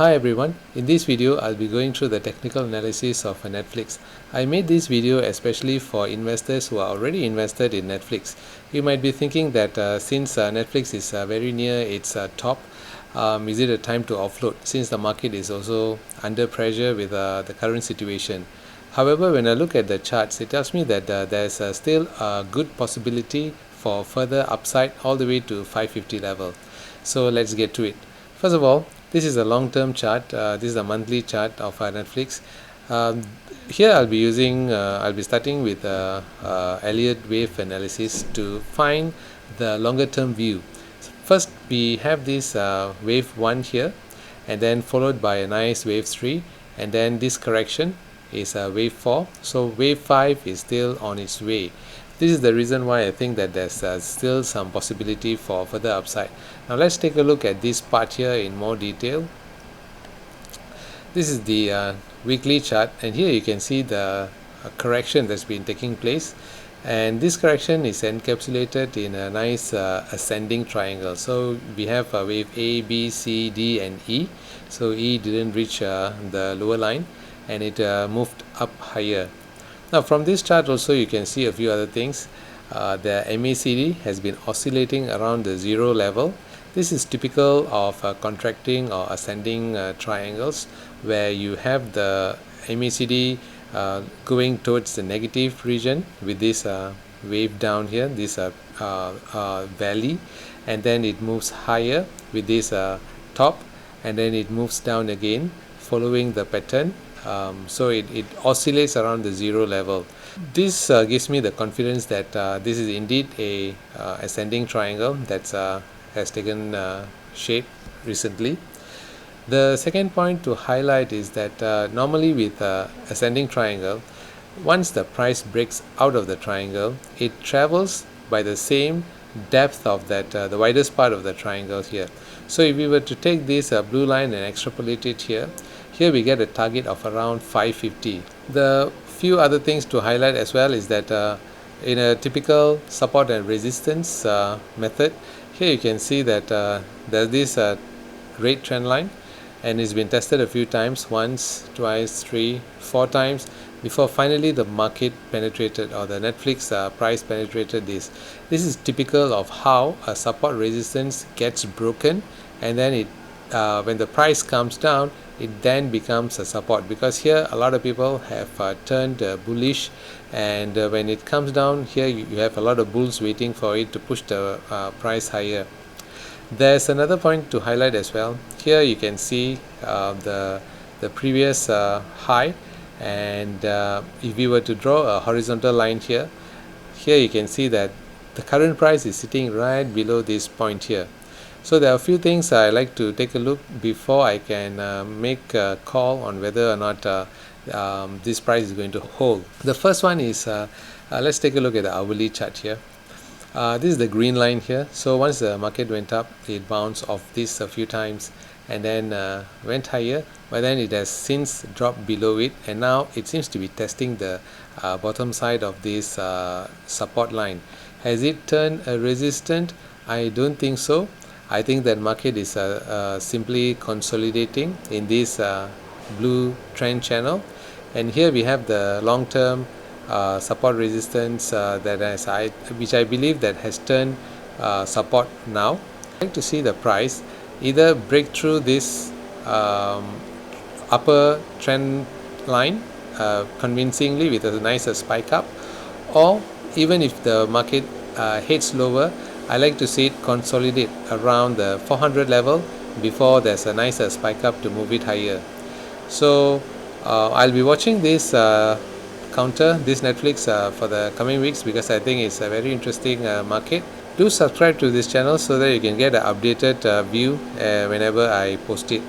Hi everyone, in this video I'll be going through the technical analysis of Netflix. I made this video especially for investors who are already invested in Netflix. You might be thinking that since Netflix is very near its top, is it a time to offload since the market is also under pressure with the current situation. However, when I look at the charts, it tells me that there's still a good possibility for further upside all the way to 550 level. So let's get to it. First of all, this is a long-term chart. This is a monthly chart of Netflix. Here I'll be starting with Elliott wave analysis to find the longer-term view. First, we have this wave 1 here, and then followed by a nice wave 3, and then this correction is wave 4. So wave 5 is still on its way. This is the reason why I think that there's still some possibility for further upside. Now let's take a look at this part here in more detail. This is the weekly chart, and here you can see the correction that's been taking place, and this correction is encapsulated in a nice ascending triangle. So we have wave A, B, C, D and E. So E didn't reach the lower line, and it moved up higher. Now from this chart also you can see a few other things. The MACD has been oscillating around the 0 level. This is typical of contracting or ascending triangles, where you have the MACD going towards the negative region with this wave down here, this valley, and then it moves higher with this top, and then it moves down again following the pattern. So it oscillates around the 0 level. This gives me the confidence that this is indeed a ascending triangle that has taken shape recently. The second point to highlight is that normally with ascending triangle, once the price breaks out of the triangle, it travels by the same depth of that the widest part of the triangle here. So if we were to take this blue line and extrapolate it here we get a target of around 550. The few other things to highlight as well is that in a typical support and resistance method, here you can see that there's this red trend line, and it's been tested a few times, once, twice, 3, 4 times, before finally the market penetrated, or the Netflix price penetrated this. This is typical of how a support resistance gets broken, and then it when the price comes down, it then becomes a support, because here a lot of people have turned bullish, and when it comes down here you have a lot of bulls waiting for it to push the price higher. There's another point to highlight as well. Here you can see the previous high, and if we were to draw a horizontal line here you can see that the current price is sitting right below this point here. So there are a few things I like to take a look before I can make a call on whether or not this price is going to hold. The first one is let's take a look at the hourly chart here. This is the green line here. So once the market went up, it bounced off this a few times, and then went higher, but then it has since dropped below it, and now it seems to be testing the bottom side of this support line. Has it turned a resistant? I don't think so. I think that market is simply consolidating in this blue trend channel, and here we have the long-term support resistance which I believe that has turned support now. I'd like to see the price either break through this upper trend line convincingly with a nicer spike up, or even if the market heads lower, I like to see it consolidate around the 400 level before there's a nicer spike up to move it higher. So I'll be watching this counter, this Netflix for the coming weeks, because I think it's a very interesting market. Do subscribe to this channel so that you can get an updated view whenever I post it.